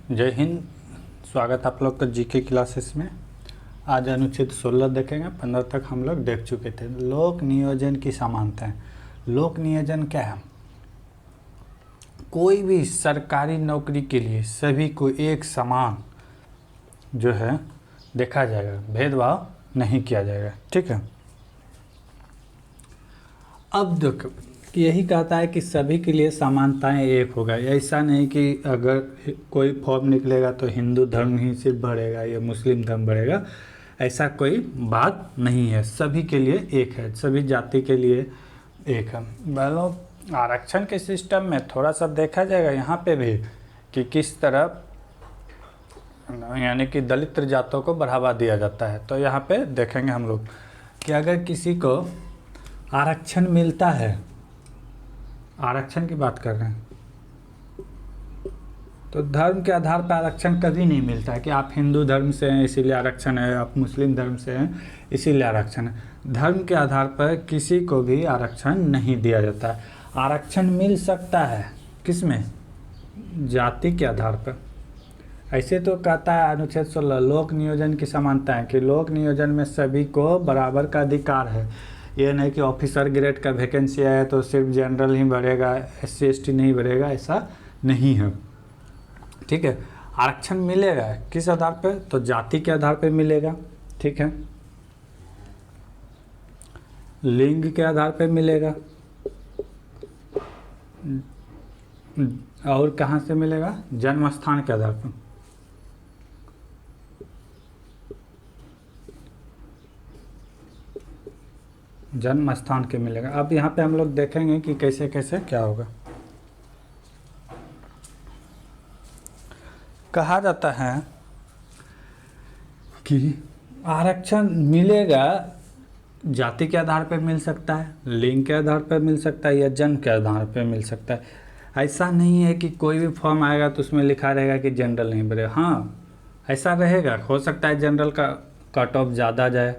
जय हिंद। स्वागत आप लोग का जीके क्लासेस में। आज अनुच्छेद 16 देखेंगे। 15 तक हम लोग देख चुके थे। लोक नियोजन की समानताएं। लोक नियोजन क्या है? कोई भी सरकारी नौकरी के लिए सभी को एक समान जो है देखा जाएगा, भेदभाव नहीं किया जाएगा। ठीक है। अब देखो, यही कहता है कि सभी के लिए समानताएं एक होगा। ऐसा नहीं कि अगर कोई फॉर्म निकलेगा तो हिंदू धर्म ही सिर्फ बढ़ेगा या मुस्लिम धर्म बढ़ेगा, ऐसा कोई बात नहीं है। सभी के लिए एक है, सभी जाति के लिए एक है। मतलब आरक्षण के सिस्टम में थोड़ा सा देखा जाएगा यहाँ पे भी कि किस तरह यानी कि दलित जातों को बढ़ावा दिया जाता है। तो यहाँ पे देखेंगे हम लोग कि अगर किसी को आरक्षण मिलता है, आरक्षण की बात कर रहे हैं, तो धर्म के आधार पर आरक्षण कभी नहीं मिलता है कि आप हिंदू धर्म से हैं इसीलिए आरक्षण है, आप मुस्लिम धर्म से हैं इसीलिए आरक्षण है। धर्म के आधार पर किसी को भी आरक्षण नहीं दिया जाता है। आरक्षण मिल सकता है किसमें? जाति के आधार पर। ऐसे तो कहता है अनुच्छेद 16 लोक नियोजन की समानता है कि लोक नियोजन में सभी को बराबर का अधिकार है। ये नहीं कि ऑफिसर ग्रेड का वैकेंसी आया तो सिर्फ जनरल ही बढ़ेगा, SC ST नहीं बढ़ेगा, ऐसा नहीं है। ठीक है। आरक्षण मिलेगा किस आधार पर? तो जाति के आधार पर मिलेगा। ठीक है। लिंग के आधार पर मिलेगा। और कहाँ से मिलेगा? जन्म स्थान के आधार पर। जन्म स्थान के मिलेगा। अब यहाँ पे हम लोग देखेंगे कि कैसे कैसे क्या होगा। कहा जाता है कि आरक्षण मिलेगा, जाति के आधार पर मिल सकता है, लिंग के आधार पर मिल सकता है या जन्म के आधार पर मिल सकता है। ऐसा नहीं है कि कोई भी फॉर्म आएगा तो उसमें लिखा रहेगा कि जनरल नहीं बढ़ेगा। हाँ, ऐसा रहेगा। हो सकता है जनरल का कट ऑफ ज़्यादा जाए,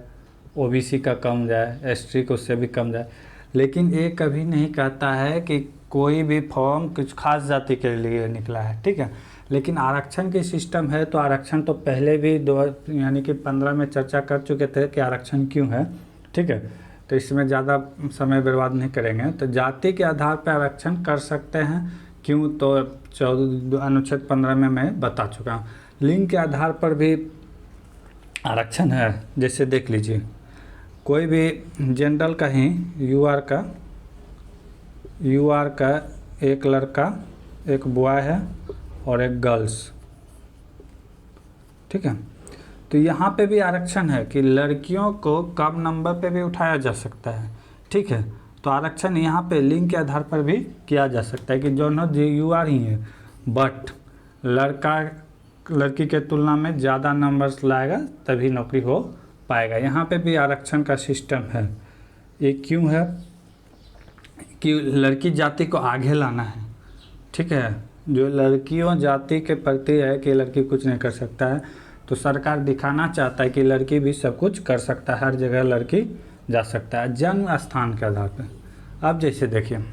OBC का कम जाए, ST को उससे भी कम जाए, लेकिन ये कभी नहीं कहता है कि कोई भी फॉर्म कुछ खास जाति के लिए निकला है। ठीक है। लेकिन आरक्षण की सिस्टम है तो आरक्षण तो पहले भी यानी कि 15 में चर्चा कर चुके थे कि आरक्षण क्यों है। ठीक है। तो इसमें ज़्यादा समय बर्बाद नहीं करेंगे। तो जाति के आधार पर आरक्षण कर सकते हैं। क्यों? तो अनुच्छेद 15 में मैं बता चुका हूँ। लिंग के आधार पर भी आरक्षण है। जैसे देख लीजिए, कोई भी जनरल का ही UR का एक लड़का, एक बॉय है और एक गर्ल्स। ठीक है। तो यहाँ पे भी आरक्षण है कि लड़कियों को कम नंबर पे भी उठाया जा सकता है। ठीक है। तो आरक्षण यहाँ पे लिंग के आधार पर भी किया जा सकता है कि जो UR ही है, बट लड़का लड़की के तुलना में ज़्यादा नंबर्स लाएगा तभी नौकरी हो पाएगा। यहाँ पे भी आरक्षण का सिस्टम है। ये क्यों है? कि लड़की जाति को आगे लाना है। ठीक है। जो लड़कियों जाति के प्रति है कि लड़की कुछ नहीं कर सकता है, तो सरकार दिखाना चाहता है कि लड़की भी सब कुछ कर सकता है, हर जगह लड़की जा सकता है। जन्म स्थान के आधार पर। अब जैसे देखिए,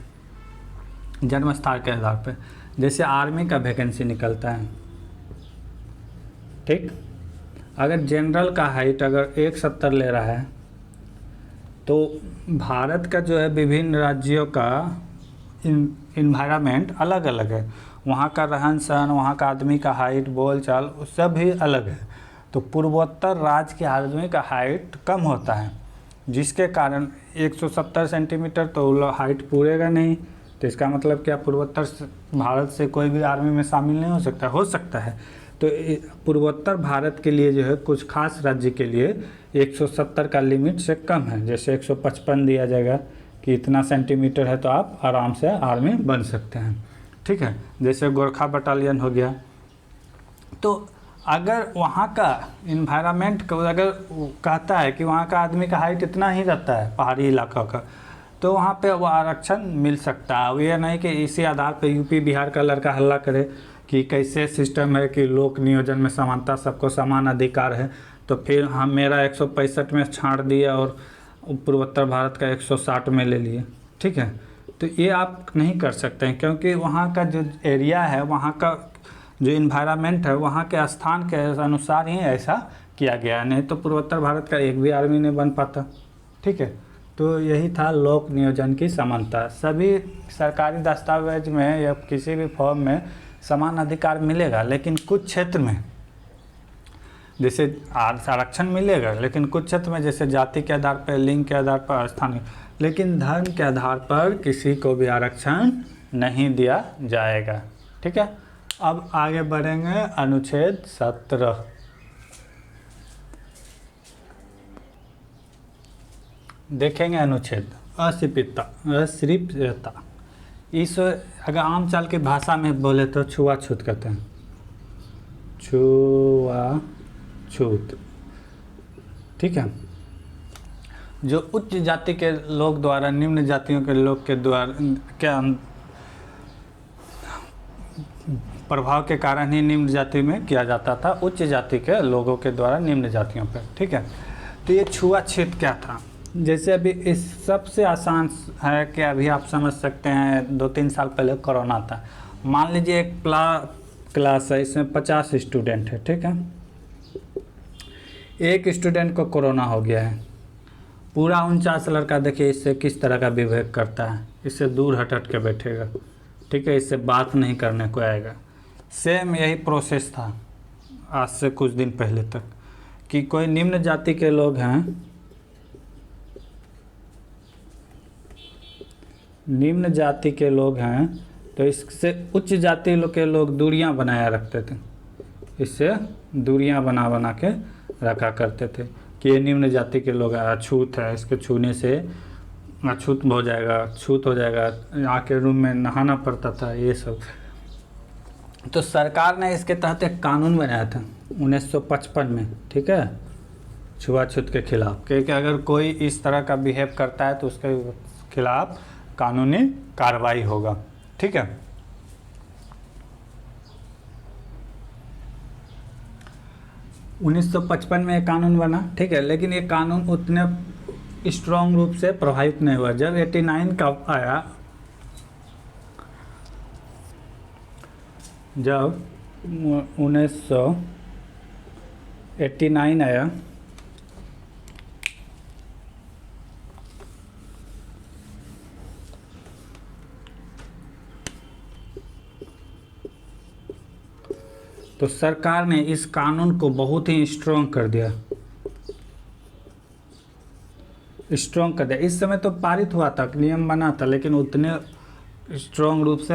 जन्म स्थान के आधार पर जैसे आर्मी का वैकेंसी निकलता है। ठीक। अगर जनरल का हाइट अगर 170 ले रहा है तो भारत का जो है विभिन्न राज्यों का इन्वायरमेंट अलग अलग है। वहाँ का रहन सहन, वहाँ का आदमी का हाइट, बोल चाल सब भी अलग है। तो पूर्वोत्तर राज्य के आदमी का हाइट कम होता है, जिसके कारण 170 सेंटीमीटर तो हाइट पूरेगा नहीं। तो इसका मतलब क्या? पूर्वोत्तर भारत से कोई भी आर्मी में शामिल नहीं हो सकता है। तो पूर्वोत्तर भारत के लिए जो है कुछ खास राज्य के लिए 170 का लिमिट से कम है। जैसे 155 दिया जाएगा कि इतना सेंटीमीटर है तो आप आराम से आर्मी बन सकते हैं। ठीक है। जैसे गोरखा बटालियन हो गया। तो अगर वहाँ का इन्वायरमेंट को अगर कहता है कि वहाँ का आदमी का हाइट इतना ही रहता है पहाड़ी इलाका का, तो वहाँ पे वो आरक्षण मिल सकता है। ये नहीं कि इसी आधार पे UP बिहार का लड़का हल्ला करे कि कैसे सिस्टम है कि लोक नियोजन में समानता, सबको समान अधिकार है, तो फिर हम मेरा 165 में छांट दिया और पूर्वोत्तर भारत का 160 में ले लिए। ठीक है। तो ये आप नहीं कर सकते हैं क्योंकि वहाँ का जो एरिया है, वहाँ का जो इन्वायरमेंट है वहाँ के स्थान के अनुसार ही ऐसा किया गया है, नहीं तो पूर्वोत्तर भारत का एक भी आर्मी नहीं बन पाता। ठीक है, तो यही था लोक नियोजन की समानता। सभी सरकारी दस्तावेज में या किसी भी फॉर्म में समान अधिकार मिलेगा, लेकिन कुछ क्षेत्र में जैसे आरक्षण मिलेगा, लेकिन कुछ क्षेत्र में जैसे जाति के आधार पर, लिंग के आधार पर, स्थानीय, लेकिन धर्म के आधार पर किसी को भी आरक्षण नहीं दिया जाएगा। ठीक है, अब आगे बढ़ेंगे अनुच्छेद 17। देखेंगे अनुच्छेद अस्पृश्यता। इस अगर आम चाल की भाषा में बोले तो छुआछूत कहते हैं, छुआछूत। ठीक है, जो उच्च जाति के लोग द्वारा निम्न जातियों के लोग के द्वारा के प्रभाव के कारण ही निम्न जाति में किया जाता था, उच्च जाति के लोगों के द्वारा निम्न जातियों पर। ठीक है, तो ये छुआछूत क्या था? जैसे अभी इस सबसे आसान है कि अभी आप समझ सकते हैं 2-3 साल पहले कोरोना था। मान लीजिए एक क्लास है, इसमें 50 स्टूडेंट है। ठीक है, एक स्टूडेंट को कोरोना हो गया है, पूरा 49 लड़का देखिए इससे किस तरह का विवेक करता है, इससे दूर हट के बैठेगा। ठीक है, इससे बात नहीं करने को आएगा। सेम यही प्रोसेस था आज से कुछ दिन पहले तक कि कोई निम्न जाति के लोग हैं, निम्न जाति के लोग हैं तो इससे उच्च जाति के लोग दूरियां बनाया रखते थे, इससे दूरियां बना के रखा करते थे कि ये निम्न जाति के लोग अछूत है, इसके छूने से अछूत हो जाएगा, छूत हो जाएगा, आके रूम में नहाना पड़ता था, ये सब। तो सरकार ने इसके तहत एक कानून बनाया था 1955 में। ठीक है, छुआछूत के खिलाफ, क्योंकि अगर कोई इस तरह का बिहेव करता है तो उसके खिलाफ कानूनी कार्रवाई होगा। ठीक है, उन्नीस सौ 55 में एक कानून बना। ठीक है, लेकिन ये कानून उतने स्ट्रॉन्ग रूप से प्रभावित नहीं हुआ। जब 89 का आया, जब 1989 आया तो सरकार ने इस कानून को बहुत ही स्ट्रॉन्ग कर दिया, इस समय तो पारित हुआ था, नियम बना था, लेकिन उतने स्ट्रॉन्ग रूप से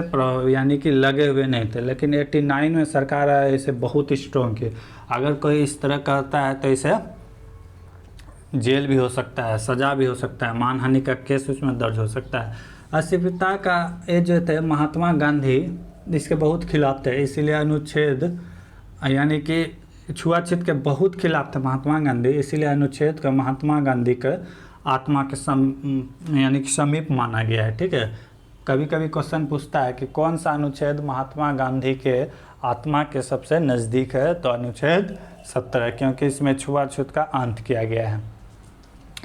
यानी कि लगे हुए नहीं थे। लेकिन 89 में सरकार आया, इसे बहुत स्ट्रॉन्ग की। अगर कोई इस तरह करता है तो इसे जेल भी हो सकता है, सज़ा भी हो सकता है, मानहानि का केस उसमें दर्ज हो सकता है। अस्पृश्यता का ये जो थे महात्मा गांधी इसके बहुत खिलाफ थे, इसीलिए अनुच्छेद यानी कि छुआछूत के बहुत खिलाफ थे महात्मा गांधी, इसीलिए अनुच्छेद का महात्मा गांधी के आत्मा के यानी कि समीप माना गया है। ठीक है, कभी कभी क्वेश्चन पूछता है कि कौन सा अनुच्छेद महात्मा गांधी के आत्मा के सबसे नज़दीक है, तो अनुच्छेद 17, क्योंकि इसमें छुआछूत का अंत किया गया है।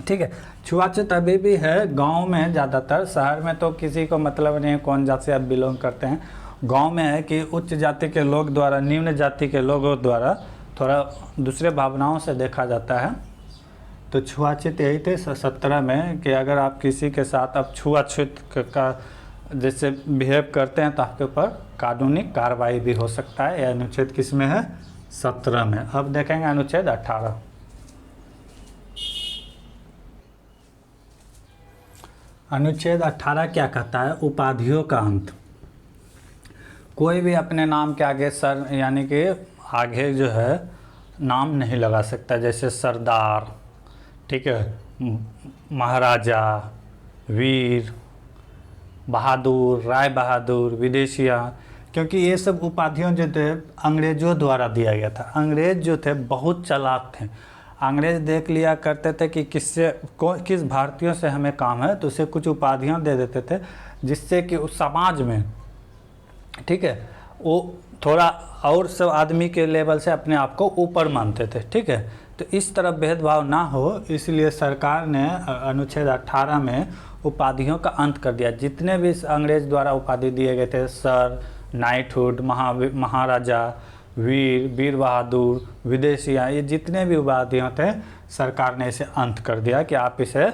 ठीक है, छुआछूत अभी भी है गांव में ज़्यादातर, शहर में तो किसी को मतलब नहीं है कौन जाति से आप बिलोंग करते हैं। गांव में है कि उच्च जाति के लोग द्वारा निम्न जाति के लोगों द्वारा थोड़ा दूसरे भावनाओं से देखा जाता है। तो छुआछूत यही थे 17 में कि अगर आप किसी के साथ अब छुआछूत का जैसे बिहेव करते हैं तो आपके ऊपर कानूनी कार्रवाई भी हो सकता है। यह अनुच्छेद किस में है? 17 में। अब देखेंगे अनुच्छेद 18। अनुच्छेद 18 क्या कहता है? उपाधियों का अंत। कोई भी अपने नाम के आगे सर यानी कि आगे जो है नाम नहीं लगा सकता, जैसे सरदार, ठीक है, महाराजा, वीर, बहादुर, राय बहादुर, विदेशिया, क्योंकि ये सब उपाधियों जो थे अंग्रेज़ों द्वारा दिया गया था। अंग्रेज़ जो थे बहुत चालाक थे। अंग्रेज़ देख लिया करते थे कि किस भारतीयों से हमें काम है, तो उसे कुछ उपाधियां दे देते थे, जिससे कि उस समाज में, ठीक है, वो थोड़ा और सब आदमी के लेवल से अपने आप को ऊपर मानते थे। ठीक है, तो इस तरह भेदभाव ना हो, इसलिए सरकार ने अनुच्छेद 18 में उपाधियों का अंत कर दिया। जितने भी अंग्रेज़ द्वारा उपाधि दिए गए थे, सर, नाइटहुड, महाराजा, वीर बहादुर, विदेशिया, ये जितने भी उपाधियाँ थे सरकार ने इसे अंत कर दिया कि आप इसे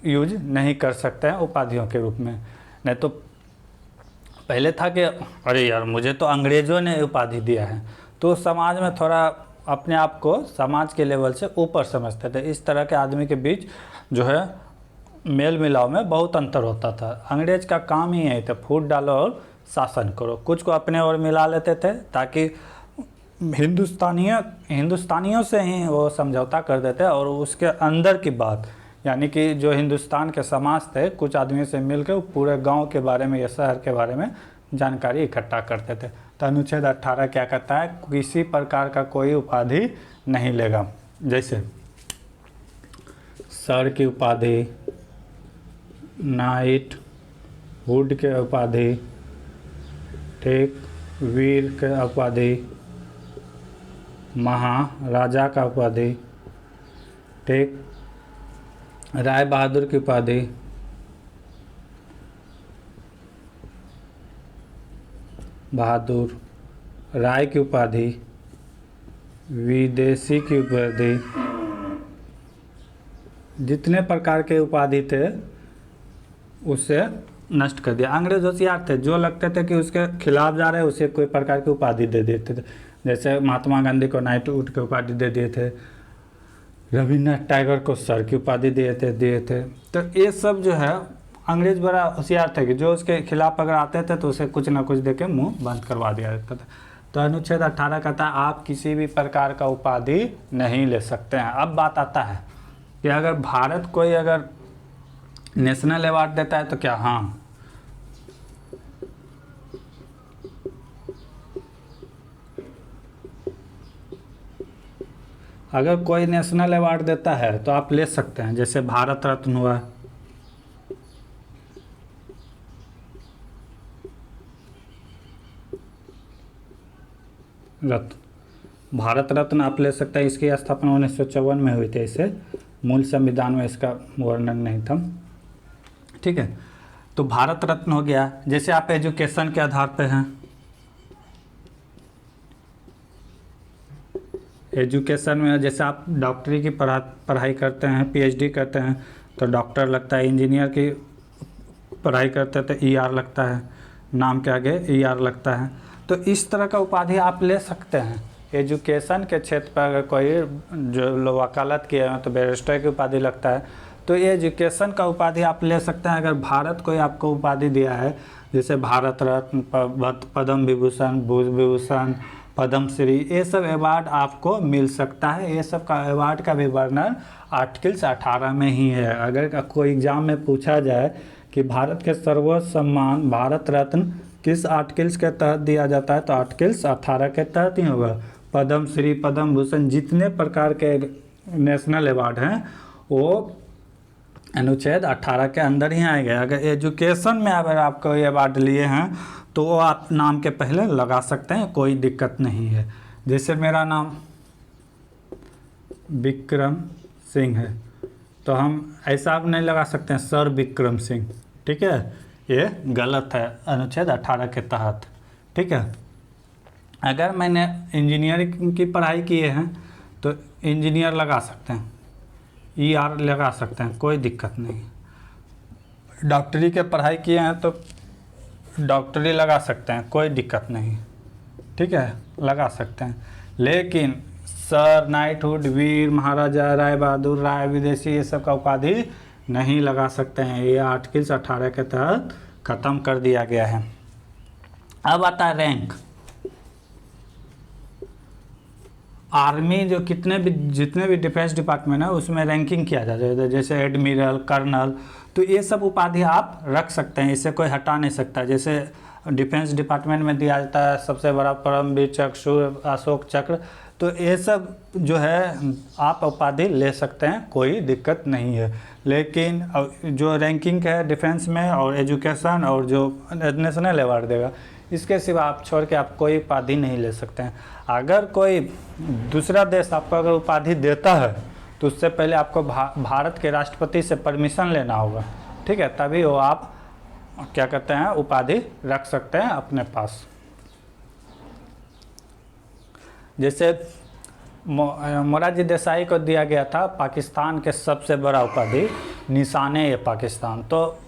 यूज नहीं कर सकते हैं उपाधियों के रूप में। नहीं तो पहले था कि अरे यार मुझे तो अंग्रेज़ों ने उपाधि दिया है, तो समाज में थोड़ा अपने आप को समाज के लेवल से ऊपर समझते थे। इस तरह के आदमी के बीच जो है मेल मिलाव में बहुत अंतर होता था। अंग्रेज का काम ही यही था, फूट डालो और शासन करो। कुछ को अपने ओर मिला लेते थे ताकि हिंदुस्तानियों से ही वो समझौता कर देते और उसके अंदर की बात, यानी कि जो हिंदुस्तान के समाज थे, कुछ आदमियों से मिलकर पूरे गांव के बारे में या शहर के बारे में जानकारी इकट्ठा करते थे। तो अनुच्छेद 18 क्या कहता है, किसी प्रकार का कोई उपाधि नहीं लेगा। जैसे सर की उपाधि, नाइट हुड के उपाधि, ठीक, वीर के उपाधि, महाराजा का उपाधि, ठीक, राय बहादुर की उपाधि, बहादुर, राय की उपाधि, विदेशी की उपाधि, जितने प्रकार के उपाधि थे उसे नष्ट कर दिया। अंग्रेज होशियार थे, जो लगते थे कि उसके खिलाफ जा रहे हैं उसे कोई प्रकार की उपाधि दे देते थे। जैसे महात्मा गांधी को नाइटहुड की उपाधि दे दिए थे, रविन्द्रनाथ टैगोर को सर की उपाधि दिए थे। तो ये सब जो है अंग्रेज बड़ा होशियार थे कि जो उसके खिलाफ अगर आते थे तो उसे कुछ ना कुछ दे के मुँह बंद करवा दिया जाता था। तो अनुच्छेद 18 कहता है आप किसी भी प्रकार का उपाधि नहीं ले सकते हैं। अब बात आता है कि अगर भारत कोई अगर नेशनल अवार्ड देता है तो क्या, हाँ, अगर कोई नेशनल अवार्ड देता है तो आप ले सकते हैं। जैसे भारत रत्न हुआ, भारत रत्न आप ले सकते हैं। इसकी स्थापना 1954 में हुई थी। इसे मूल संविधान में इसका वर्णन नहीं था, ठीक है। तो भारत रत्न हो गया। जैसे आप एजुकेशन के आधार पे हैं, एजुकेशन में जैसे आप डॉक्टरी की पढ़ाई करते हैं, पीएचडी करते हैं तो डॉक्टर लगता है। इंजीनियर की पढ़ाई करते हैं तो ईआर लगता है, नाम के आगे ईआर लगता है। तो इस तरह का उपाधि आप ले सकते हैं। एजुकेशन के क्षेत्र पर अगर कोई जो वकालत किए हैं तो बैरिस्टर की उपाधि लगता है। तो ये एजुकेशन का उपाधि आप ले सकते हैं। अगर भारत कोई आपको उपाधि दिया है, जैसे भारत रत्न, पद्म विभूषण, भूषण विभूषण, पद्मश्री, ये सब अवार्ड आपको मिल सकता है। ये सब का अवार्ड का भी वर्णन आर्टिकल 18 में ही है। अगर कोई एग्जाम में पूछा जाए कि भारत के सर्वोच्च सम्मान भारत रत्न किस आर्टिकल्स के तहत दिया जाता है, तो आर्टिकल 18 के तहत ही होगा। पद्मश्री, पद्म भूषण, जितने प्रकार के नेशनल अवार्ड हैं वो अनुच्छेद 18 के अंदर ही आएंगे। अगर एजुकेशन में अगर आपको ये अवार्ड लिए हैं तो वो आप नाम के पहले लगा सकते हैं, कोई दिक्कत नहीं है। जैसे मेरा नाम विक्रम सिंह है तो हम ऐसा आप नहीं लगा सकते हैं सर विक्रम सिंह, ठीक है, ये गलत है अनुच्छेद 18 के तहत, ठीक है। अगर मैंने इंजीनियरिंग की पढ़ाई किए हैं तो इंजीनियर लगा सकते हैं, ईआर लगा सकते हैं, कोई दिक्कत नहीं। डॉक्टरी के पढ़ाई किए हैं तो डॉक्टरी लगा सकते हैं, कोई दिक्कत नहीं, ठीक है, लगा सकते हैं। लेकिन सर, नाइटहुड, वीर, महाराजा, राय बहादुर, राय, विदेशी, ये सब का उपाधि नहीं लगा सकते हैं। ये आर्टिकल 18 के तहत ख़त्म कर दिया गया है। अब आता है रैंक। आर्मी जो जितने भी डिफेंस डिपार्टमेंट है उसमें रैंकिंग किया जाता है, जैसे एडमिरल, कर्नल, तो ये सब उपाधि आप रख सकते हैं, इसे कोई हटा नहीं सकता। जैसे डिफेंस डिपार्टमेंट में दिया जाता है सबसे बड़ा परमवीर चक्र, अशोक चक्र, तो ये सब जो है आप उपाधि ले सकते हैं, कोई दिक्कत नहीं है। लेकिन जो रैंकिंग है डिफेंस में और एजुकेशन और जो नेशनल अवार्ड देगा, इसके सिवा आप छोड़ के आप कोई उपाधि नहीं ले सकते हैं। अगर कोई दूसरा देश आपको अगर उपाधि देता है तो उससे पहले आपको भारत के राष्ट्रपति से परमिशन लेना होगा, ठीक है, तभी वो आप क्या कहते हैं, उपाधि रख सकते हैं अपने पास। जैसे मोरारजी देसाई को दिया गया था पाकिस्तान के सबसे बड़ा उपाधि निशाने ए पाकिस्तान, तो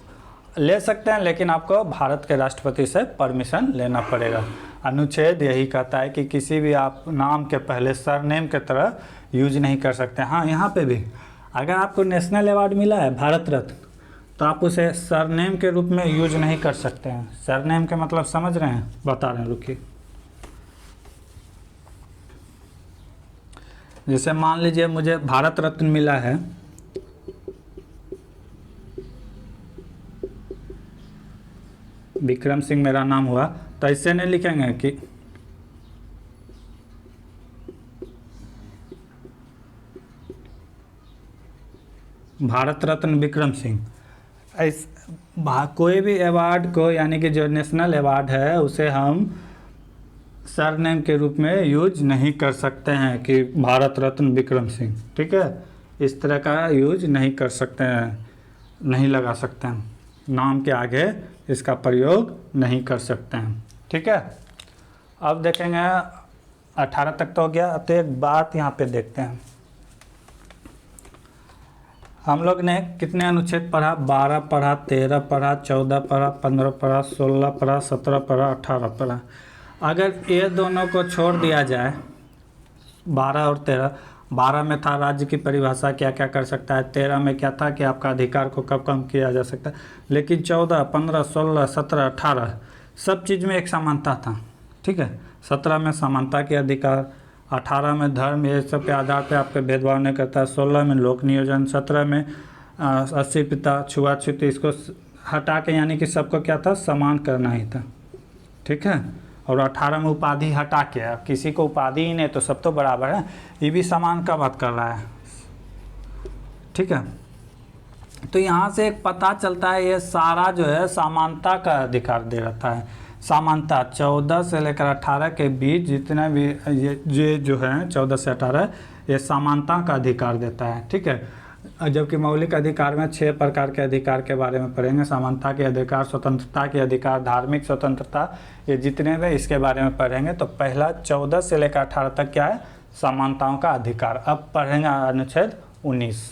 ले सकते हैं, लेकिन आपको भारत के राष्ट्रपति से परमिशन लेना पड़ेगा। अनुच्छेद यही कहता है कि किसी भी आप नाम के पहले सरनेम के तरह यूज नहीं कर सकते। हाँ, यहाँ पे भी अगर आपको नेशनल अवार्ड मिला है भारत रत्न, तो आप उसे सरनेम के रूप में यूज नहीं कर सकते हैं। सरनेम के मतलब समझ रहे हैं, बता रहे हैं, रुकिए। जैसे मान लीजिए मुझे भारत रत्न मिला है, विक्रम सिंह मेरा नाम हुआ, तो ऐसे नहीं लिखेंगे कि भारत रत्न विक्रम सिंह। कोई भी अवार्ड को, यानी कि जो नेशनल अवार्ड है, उसे हम सरनेम के रूप में यूज नहीं कर सकते हैं कि भारत रत्न विक्रम सिंह, ठीक है। इस तरह का यूज नहीं कर सकते हैं, नहीं लगा सकते हैं, नाम के आगे इसका प्रयोग नहीं कर सकते हैं, ठीक है। अब देखेंगे 18 तक तो हो गया। अब तो एक बात यहाँ पे देखते हैं, हम लोग ने कितने अनुच्छेद पढ़ा, 12 पढ़ा, 13 पढ़ा, 14 पढ़ा, 15 पढ़ा, 16 पढ़ा, 17 पढ़ा, 18 पढ़ा। अगर ये दोनों को छोड़ दिया जाए, 12 और 13, 12 में था राज्य की परिभाषा क्या क्या कर सकता है, 13 में क्या था कि आपका अधिकार को कब कम किया जा सकता है, लेकिन 14, 15, 16, 17, 18 सब चीज़ में एक समानता था, ठीक है। 17 में समानता के अधिकार, 18 में धर्म, ये सब के आधार पे आपके भेदभाव नहीं करता, 16 में लोक नियोजन, 17 में अस्पृश्यता, छुआछूत, इसको हटा के यानी कि सबको क्या था, समान करना ही था, ठीक है। और 18 में उपाधि हटा के, किसी को उपाधि ही नहीं तो सब तो बराबर है, ये भी समान का बात कर रहा है, ठीक है। तो यहाँ से एक पता चलता है, ये सारा जो है समानता का अधिकार दे रहता है। समानता 14 से लेकर 18 के बीच जितने भी ये जो है 14 से 18, ये समानता का अधिकार देता है, ठीक है। जबकि मौलिक अधिकार में 6 प्रकार के अधिकार के बारे में पढ़ेंगे, समानता के अधिकार, स्वतंत्रता के अधिकार, धार्मिक स्वतंत्रता, ये जितने भी इसके बारे में पढ़ेंगे। तो पहला 14 से लेकर 18 तक क्या है, समानताओं का अधिकार। अब पढ़ेंगे अनुच्छेद 19।